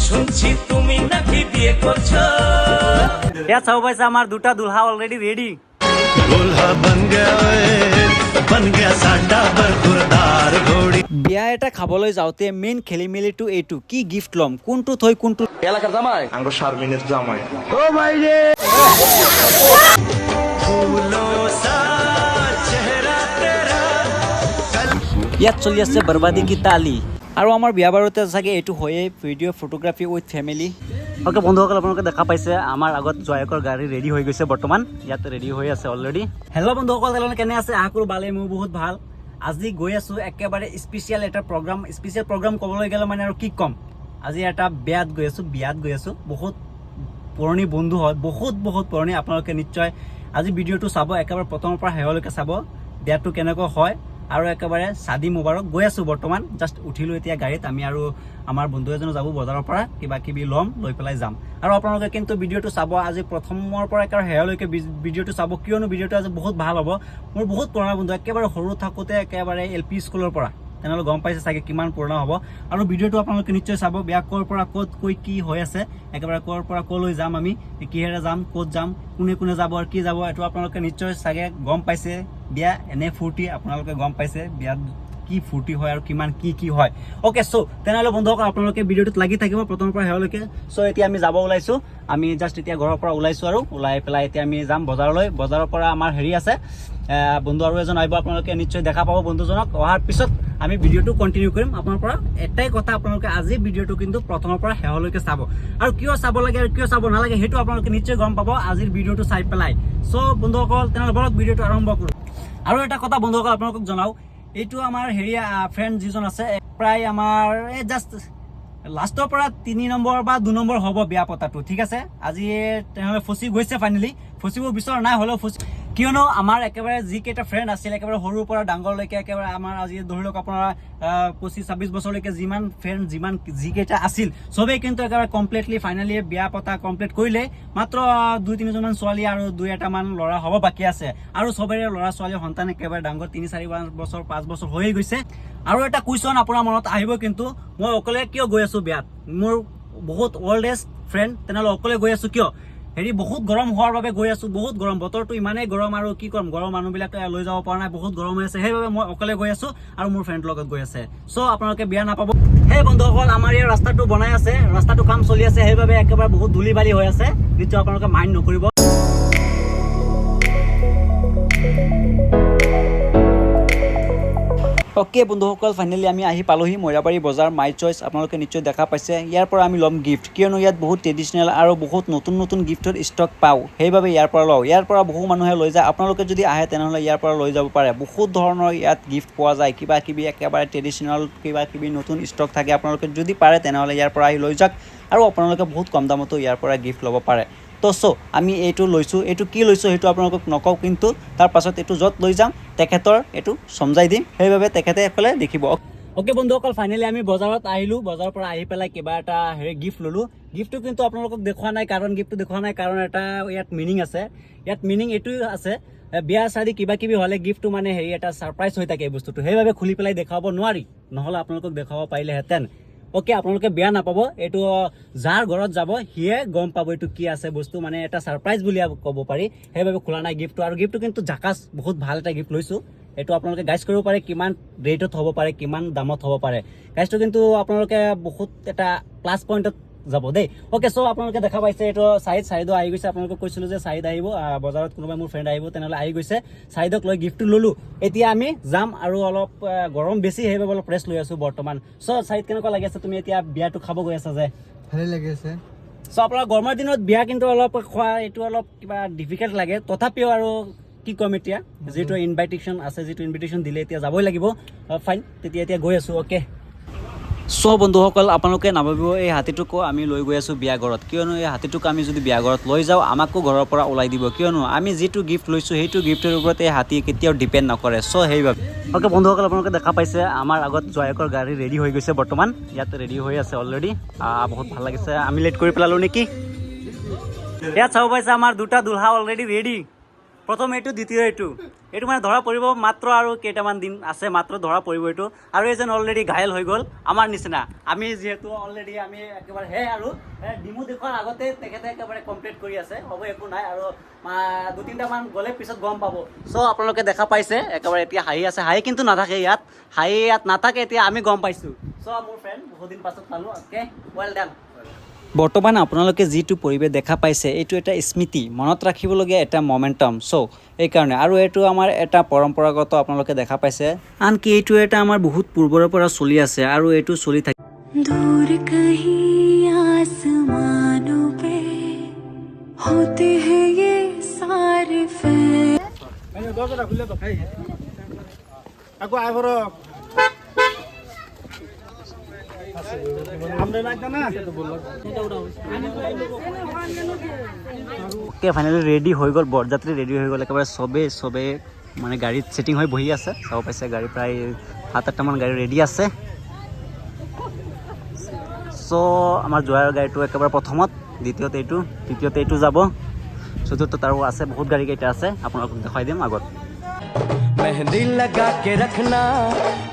শুনছি তুমি নাকি বিয়ে করছো। क्या सब भाई हमार दूटा दुल्हा ऑलरेडी रेडी दूल्हा बन गया साडा बरखुरदार घोड़ी। বিয়া এটা খাবলৈ যাওঁতে মেইন খেলি মেলিটো এইটো কি গিফট লম কোনটো থৈ কোনটো এলাকার জামাই আঙ্গো শারমিনের জামাই ইয়াত চলি আছে বৰবাদি কি তালি আৰু আমাৰ বিয়া বাৰুতে চাগে এইটো হয়ে video' photography with family okay বন্ধুসকল আপোনালোকে দেখা পাইছে আমাৰ আগত জয়কৰ গাড়ী ৰেডি হৈ গৈছে বৰ্তমান ইয়াত ৰেডি হৈ আছে অলৰেডি হেল্ল' বন্ধুসকল তেওঁলোকে কেনে আছে আশা কৰোঁ ভালেই মোৰ বহুত ভাল আজি গৈ আছোঁ একেবাৰে স্পেচিয়েল এটা প্ৰগ্ৰাম ক'বলৈ গ'লে মানে আৰু কি ক'ম আজি এটা বিয়াত গৈ আছোঁ বহুত পুৰণি বন্ধু হয় বহুত পুৰণি আপোনালোকে নিশ্চয় আজি ভিডিঅ'টো চাব একেবাৰে প্ৰথমৰ পৰা শেষলৈকে চাব বিয়াটো কেনেকৈ হয় আৰু একেবাৰে শাদি মুবাৰক গৈ আছোঁ বৰ্তমান জাষ্ট উঠিলোঁ এতিয়া গাড়ীত আমি আৰু আমাৰ বন্ধু এজনো যাব বজাৰৰ পৰা কিবা কিবি ল'ম লৈ পেলাই যাম আৰু আপোনালোকে কিন্তু ভিডিঅ'টো চাব আজি প্ৰথমৰ পৰা একেবাৰে শেষলৈকে ভিডিঅ'টো চাব কিয়নো ভিডিঅ'টো আজি বহুত ভাল হ'ব মোৰ বহুত পুৰণা বন্ধু একেবাৰে সৰু থাকোঁতে একেবাৰে LP স্কুলৰ পৰা তেনেহ'লে গম পাইছে চাগে কিমান পুৰণা হ'ব আৰু ভিডিঅ'টো আপোনালোকে নিশ্চয় চাব বিয়া ক'ৰ পৰা ক'ত কৈ কি হৈ আছে একেবাৰে ক'ৰ পৰা ক'লৈ যাম আমি কিহেৰে যাম ক'ত যাম কোনে যাব আৰু কি যাব এইটো আপোনালোকে নিশ্চয় চাগে গম পাইছে বিয়া এনে ফূৰ্তি আপোনালোকে গম পাইছে বিয়াত কি ফূৰ্তি হয় আৰু কিমান কি হয় অ'কে চ' তেনেহ'লে বন্ধুসকল আপোনালোকে ভিডিঅ'টোত লাগি থাকিব প্ৰথমৰ পৰা শেষলৈকে চ' এতিয়া আমি যাব ওলাইছোঁ আমি জাষ্ট এতিয়া ঘৰৰ পৰা ওলাইছোঁ আৰু ওলাই পেলাই এতিয়া আমি যাম বজাৰলৈ বজাৰৰ পৰা আমাৰ হেৰি আছে বন্ধু আৰু এজন আহিব আপোনালোকে নিশ্চয় দেখা পাব বন্ধুজনক অহাৰ পিছত আমি ভিডিঅ'টো কণ্টিনিউ কৰিম আপোনাৰ পৰা এটাই কথা আপোনালোকে আজি ভিডিঅ'টো কিন্তু প্ৰথমৰ পৰা শেষলৈকে চাব আৰু কিয় চাব লাগে আৰু কিয় চাব নালাগে সেইটো আপোনালোকে নিশ্চয় গম পাব আজিৰ ভিডিঅ'টো চাই পেলাই চ' বন্ধুসকল তেনেহ'লে বলক ভিডিঅ'টো আৰম্ভ কৰোঁ আৰু এটা কথা বন্ধুসকল আপোনালোকক জনাওঁ এইটো আমাৰ হেৰি ফ্ৰেণ্ড যিজন আছে প্ৰায় আমাৰ এই জাষ্ট লাষ্টৰ পৰা 3 নম্বৰ বা 2 নম্বৰ হ'ব বিয়া পতাটো ঠিক আছে আজি তেনেহ'লে ফচি গৈছে ফাইনেলি ফচিব বিচৰা নাই হ'লেও কিয়নো আমাৰ একেবাৰে যিকেইটা ফ্ৰেণ্ড আছিল একেবাৰে সৰুৰ পৰা ডাঙৰলৈকে একেবাৰে আমাৰ আজি ধৰি লওক আপোনাৰ 25-26 বছৰলৈকে যিমান ফ্ৰেণ্ড যিকেইটা আছিল চবেই কিন্তু একেবাৰে কমপ্লিটলি ফাইনেলি বিয়া পতা কমপ্লিট কৰিলে মাত্ৰ 2-3জনমান ছোৱালী আৰু 2-এটামান ল'ৰা হ'ব বাকী আছে আৰু চবৰে ল'ৰা ছোৱালী সন্তান একেবাৰে ডাঙৰ 3-4 বছৰ 5 বছৰ হৈয়ে গৈছে আৰু এটা কুৱেশ্যন আপোনাৰ মনত আহিব কিন্তু মই অকলে কিয় গৈ আছোঁ বিয়াত মোৰ বহুত অল্ডেষ্ট ফ্ৰেণ্ড তেনেহ'লে অকলে গৈ আছোঁ কিয় হেৰি বহুত গৰম হোৱাৰ বাবে গৈ আছোঁ বহুত গৰম বতৰটো ইমানেই গৰম আৰু কি ক'ম গৰম মানুহবিলাকে লৈ যাব পৰা নাই বহুত গৰম হৈ আছে সেইবাবে মই অকলে গৈ আছোঁ আৰু মোৰ ফ্ৰেণ্ড লগত গৈ আছে চ' আপোনালোকে বিয়া নাপাব সেই বন্ধুসকল আমাৰ ইয়াৰ ৰাস্তাটো বনাই আছে ৰাস্তাটো কাম চলি আছে সেইবাবে একেবাৰে বহুত ধূলি বালি হৈ আছে নিশ্চয় আপোনালোকে মাইণ্ড নকৰিব অ'কে বন্ধুসকল ফাইনেলি আমি আহি পালোহি মইৰাবাৰী বজাৰ মাই চইচ আপোনালোকে নিশ্চয় দেখা পাইছে ইয়াৰ পৰা আমি ল'ম গিফ্ট কিয়নো ইয়াত বহুত ট্ৰেডিশ্যনেল আৰু বহুত নতুন গিফ্টৰ ষ্টক পাওঁ সেইবাবে ইয়াৰ পৰা লওঁ ইয়াৰ পৰা বহু মানুহে লৈ যায় আপোনালোকে যদি আহে তেনেহ'লে ইয়াৰ পৰা লৈ যাব পাৰে বহুত ধৰণৰ ইয়াত গিফ্ট পোৱা যায় কিবা কিবি একেবাৰে ট্ৰেডিশ্যনেল কিবা কিবি নতুন ষ্টক থাকে আপোনালোকে যদি পাৰে তেনেহ'লে ইয়াৰ পৰা আহি লৈ যাওক আৰু আপোনালোকে বহুত কম দামতো ইয়াৰ পৰা গিফ্ট ল'ব পাৰে তো আমি এইটো লৈছোঁ এইটো কি লৈছোঁ সেইটো আপোনালোকক নকওঁ কিন্তু তাৰ পাছত এইটো য'ত লৈ যাম তেখেতৰ এইটো সমজাই দিম সেইবাবে তেখেতে এইফালে দেখিব অ'কে বন্ধুসকল ফাইনেলি আমি বজাৰত আহিলোঁ বজাৰৰ পৰা আহি পেলাই কিবা এটা হেৰি গিফ্ট ল'লোঁ গিফ্টটো কিন্তু আপোনালোকক দেখুওৱা নাই কাৰণ এটা ইয়াত মিনিং আছে ইয়াত মিনিং এইটোৱে আছে বিয়া চাদি কিবা কিবি হ'লে গিফ্টটো মানে হেৰি এটা ছাৰপ্ৰাইজ হৈ থাকে এই বস্তুটো সেইবাবে খুলি পেলাই দেখাব নোৱাৰি নহ'লে আপোনালোকক দেখাব পাৰিলেহেঁতেন অ'কে আপোনালোকে বেয়া নাপাব এইটো যাৰ ঘৰত যাব সিয়ে গম পাব এইটো কি আছে বস্তু মানে এটা ছাৰপ্ৰাইজ বুলি ক'ব পাৰি সেইবাবে খোলা নাই গিফ্টটো আৰু গিফ্টটো কিন্তু জাকাচ বহুত ভাল এটা গিফ্ট লৈছোঁ এইটো আপোনালোকে গাইজ কৰিব পাৰে কিমান ৰেটত হ'ব পাৰে কিমান দামত হ'ব পাৰে গাইজটো কিন্তু আপোনালোকে বহুত এটা প্লাছ পইণ্টত যাব দেই অ'কে চ' আপোনালোকে দেখা পাইছে এইটো চাহিদো আহি গৈছে আপোনালোকক কৈছিলোঁ যে চাহিদ আহিব বজাৰত কোনোবাই মোৰ ফ্ৰেণ্ড আহিব তেনেহ'লে আহি গৈছে চাহিদক লৈ গিফ্টটো ল'লোঁ এতিয়া আমি যাম আৰু অলপ গৰম বেছি সেইবাবে অলপ ৰেষ্ট লৈ আছোঁ বৰ্তমান চ' চাহিদ কেনেকুৱা লাগি আছে তুমি এতিয়া বিয়াটো খাব গৈ আছা যে ভালেই লাগি আছে চ' আপোনাৰ গৰমৰ দিনত বিয়া কিন্তু অলপ খোৱা এইটো অলপ কিবা ডিফিকাল্ট লাগে তথাপিও আৰু কি ক'ম এতিয়া যিটো ইনভিটেশ্যন দিলে এতিয়া যাবই লাগিব ফাইন তেতিয়া এতিয়া গৈ আছোঁ অ'কে চ' বন্ধুসকল আপোনালোকে নাভাবিব এই হাতীটোকো আমি লৈ গৈ আছোঁ বিয়া ঘৰত কিয়নো এই হাতীটোক আমি যদি বিয়া ঘৰত লৈ যাওঁ আমাকো ঘৰৰ পৰা ওলাই দিব কিয়নো আমি যিটো গিফ্ট লৈছোঁ সেইটো গিফ্টৰ ওপৰত এই হাতী কেতিয়াও ডিপেণ্ড নকৰে চ' সেইবাবে অ'কে বন্ধুসকল আপোনালোকে দেখা পাইছে আমাৰ আগত জয়কৰ গাড়ী ৰেডি হৈ গৈছে বৰ্তমান ইয়াত ৰেডি হৈ আছে অলৰেডি বহুত ভাল লাগিছে আমি লেট কৰি পেলালোঁ নেকি ইয়াত চাব পাইছে আমাৰ দুটা দুল্হা অলৰেডি ৰেডি প্ৰথম এইটো দ্বিতীয় এইটো এইটো মানে ধৰা পৰিব মাত্ৰ আৰু কেইটামান দিন আছে মাত্ৰ ধৰা পৰিব এইটো আৰু এজন অলৰেডি ঘায়েল হৈ গ'ল আমাৰ নিচিনা আমি যিহেতু অলৰেডি আমি একেবাৰে আৰু ডিমু দেখুৱাৰ আগতে তেখেতে একেবাৰে কমপ্লিট কৰি আছে হ'ব একো নাই আৰু 2-3টা মান গ'লে পিছত গম পাব চ' আপোনালোকে দেখা পাইছে একেবাৰে এতিয়া হাঁহি আছে হাঁহি কিন্তু নাথাকে ইয়াত নাথাকে এতিয়া আমি গম পাইছোঁ চ' মোৰ ফ্ৰেণ্ড বহুত দিন পাছত পালোঁ অ'কে ৱেল ডান বৰ্তমান আপোনালোকে যিটো পৰিৱেশ দেখা পাইছে এইটো এটা স্মৃতি মনত ৰাখিবলগীয়া এটা মমেণ্টাম চ' এইকাৰণে আৰু এইটো আমাৰ এটা পৰম্পৰাগত আপোনালোকে দেখা পাইছে আনকি এইটো এটা আমাৰ বহুত পূৰ্বৰে পৰা চলি আছে আৰু এইটো চলি থাকে दूर कहीं आसमानों पे होते हैं ये सारे फैल ওকে ফাইনেলি ৰেডি হৈ গ'ল বৰযাত্ৰী ৰেডি হৈ গ'ল একেবাৰে চবেই মানে গাড়ীত ছেটিং হৈ বহি আছে চাব পাইছে গাড়ী প্ৰায় 7-8টামান গাড়ী ৰেডি আছে চ' আমাৰ জোৱাৰৰ গাড়ীটো একেবাৰে প্ৰথমত দ্বিতীয়তে এইটো যাব চতুৰ্থত আৰু আছে বহুত গাড়ী কেইটা আছে আপোনালোকক দেখুৱাই দিম আগত मेहंदी लगा के रखना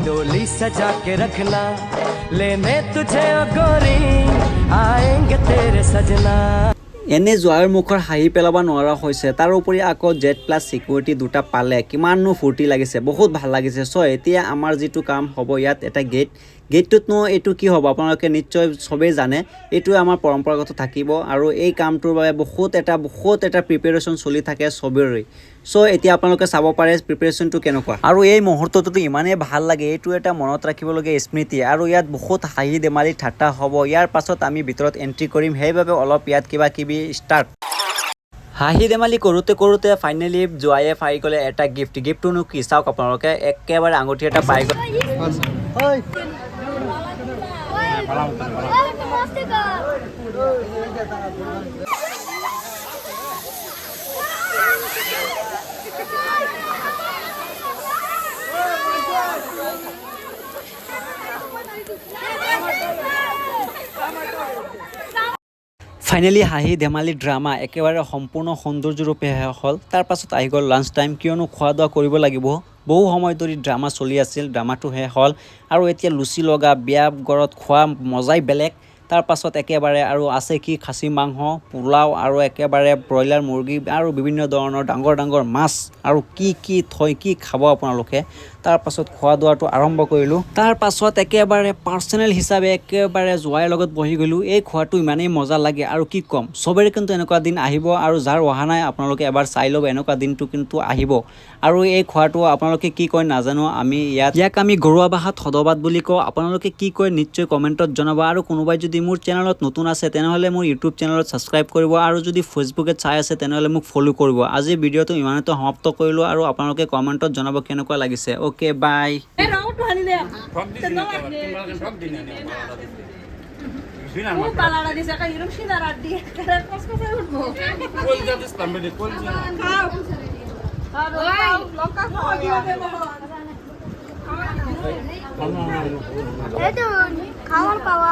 डोली सजा के रखना लेने तुझे ओ गोरी आएंगे तेरे सजना এনে জোৱাৰ মুখৰ হাঁহি পেলাব নোৱাৰা হৈছে তাৰোপৰি আকৌ জেড প্লাছ ছিকিউৰিটি দুটা পালে কিমাননো ফূৰ্তি লাগিছে বহুত ভাল লাগিছে চ' এতিয়া আমাৰ যিটো কাম হ'ব ইয়াত এটা গেটটোতনো এইটো কি হ'ব আপোনালোকে নিশ্চয় চবেই জানে এইটো আমাৰ পৰম্পৰাগত থাকিব আৰু এই কামটোৰ বাবে বহুত এটা প্ৰিপেৰেশ্যন চলি থাকে চবৰে চ' এতিয়া আপোনালোকে চাব পাৰে প্ৰিপেৰেশ্যনটো কেনেকুৱা আৰু এই মুহূৰ্তটোতো ইমানেই ভাল লাগে এইটো এটা মনত ৰাখিবলগীয়া স্মৃতি আৰু ইয়াত বহুত হাঁহি ধেমালি ঠাট্টা হ'ব ইয়াৰ পাছত আমি ভিতৰত এণ্ট্ৰি কৰিম সেইবাবে অলপ ইয়াত কিবা কিবি ষ্টাৰ্ট হাঁহি ধেমালি কৰোঁতে ফাইনেলি জোৱায়ে পাই গ'লে এটা গিফ্টটোনো কি চাওক আপোনালোকে একেবাৰে আঙুঠি এটা পাই গ'ল ফাইনেলি হাঁহি ধেমালি ড্ৰামা একেবাৰে সম্পূৰ্ণ সৌন্দৰ্যৰূপে শেষ হ'ল তাৰ পাছত আহি গ'ল লাঞ্চ টাইম কিয়নো খোৱা দোৱা কৰিব লাগিব বহু সময় ধৰি ড্ৰামা চলি আছিল ড্ৰামাটো শেষ হ'ল আৰু এতিয়া লুচি লগা বিয়া ঘৰত খোৱা মজাই বেলেগ তাৰ পাছত একেবাৰে আৰু আছে কি খাচী মাংস পোলাও আৰু একেবাৰে ব্ৰইলাৰ মুৰ্গী আৰু বিভিন্ন ধৰণৰ ডাঙৰ মাছ আৰু কি খাব আপোনালোকে তাৰ পাছত খোৱা দোৱাটো আৰম্ভ কৰিলোঁ তাৰ পাছত একেবাৰে পাৰ্চনেল হিচাপে একেবাৰে জোৱাইৰ লগত বহি গ'লোঁ এই খোৱাটো ইমানেই মজা লাগে আৰু কি ক'ম চবৰে কিন্তু এনেকুৱা দিন আহিব আৰু যাৰ অহা নাই আপোনালোকে এবাৰ চাই ল'ব এনেকুৱা দিনটো কিন্তু আহিব আৰু এই খোৱাটো আপোনালোকে কি কয় নাজানো আমি ইয়াক আমি ঘৰুৱা ভাষাত সদবাত বুলি কওঁ আপোনালোকে কি কয় নিশ্চয় কমেণ্টত জনাব আৰু কোনোবাই যদি মোৰ চেনেলত নতুন আছে তেনেহ'লে মোৰ ইউটিউব চেনেলত ছাবস্ক্ৰাইব কৰিব আৰু যদি ফেচবুকত চাই আছে তেনেহ'লে মোক ফ'ল' কৰিব আজি ভিডিঅ'টো ইমানতে সমাপ্ত কৰিলোঁ আৰু আপোনালোকে কমেণ্টত জনাব কেনেকুৱা লাগিছে অ'কে বাই খাওয়াৰ পাওয়া